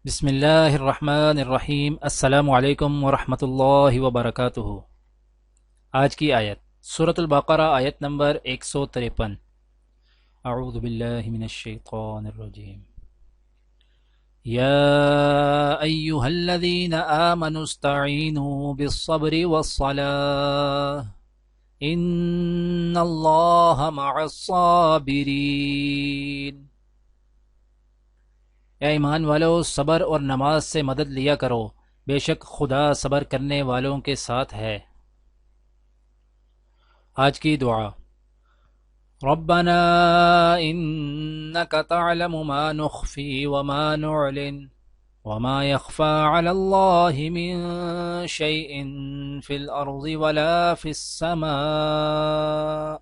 بسم اللہ الرحمن الرحیم۔ السلام علیکم ورحمۃ اللہ وبرکاتہ۔ آج کی آیت سورۃ البقرہ، آیت نمبر 153۔ اعوذ باللہ من الشیطان الرجیم۔ یا ایہا الذین آمنوا استعینوا بالصبر والصلاة ان اللہ مع الصابرین۔ اے ایمان والو، صبر اور نماز سے مدد لیا کرو، بے شک خدا صبر کرنے والوں کے ساتھ ہے۔ آج کی دعا: ربنا انک تعلم ما نخفی وما نعلن وما يخفى على الله من شيء في الارض ولا في السماء۔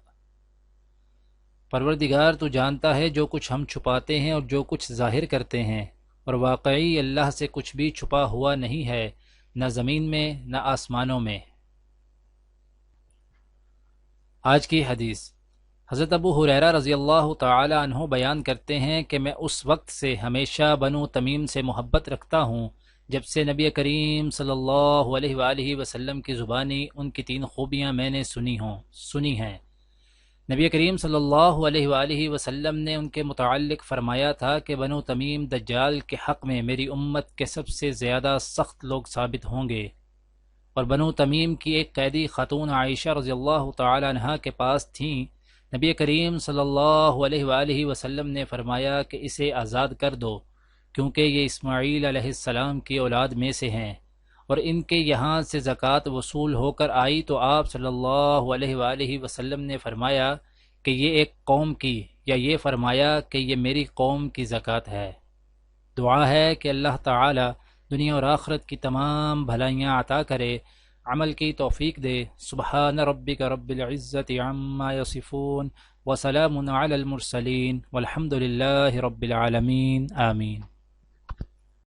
پروردگار، تو جانتا ہے جو کچھ ہم چھپاتے ہیں اور جو کچھ ظاہر کرتے ہیں، اور واقعی اللہ سے کچھ بھی چھپا ہوا نہیں ہے، نہ زمین میں نہ آسمانوں میں۔ آج کی حدیث: حضرت ابو ہریرہ رضی اللہ تعالی عنہ بیان کرتے ہیں کہ میں اس وقت سے ہمیشہ بنو تمیم سے محبت رکھتا ہوں جب سے نبی کریم صلی اللہ علیہ وآلہ وسلم کی زبانی ان کی 3 خوبیاں میں نے سنی ہیں۔ نبی کریم صلی اللہ علیہ وآلہ وسلم نے ان کے متعلق فرمایا تھا کہ بنو تمیم دجال کے حق میں میری امت کے سب سے زیادہ سخت لوگ ثابت ہوں گے، اور بنو تمیم کی ایک قیدی خاتون عائشہ رضی اللہ تعالی عنہا کے پاس تھیں۔ نبی کریم صلی اللہ علیہ وآلہ وسلم نے فرمایا کہ اسے آزاد کر دو، کیونکہ یہ اسماعیل علیہ السلام کی اولاد میں سے ہیں، اور ان کے یہاں سے زکوٰۃ وصول ہو کر آئی تو آپ صلی اللہ علیہ وآلہ وسلم نے فرمایا کہ یہ ایک قوم کی، یا یہ فرمایا کہ یہ میری قوم کی زکوٰۃ ہے۔ دعا ہے کہ اللہ تعالی دنیا اور آخرت کی تمام بھلائیاں عطا کرے، عمل کی توفیق دے۔ سبحان ربک رب العزت عما یصفون وسلام علی المرسلین والحمد للہ رب العالمین، آمین۔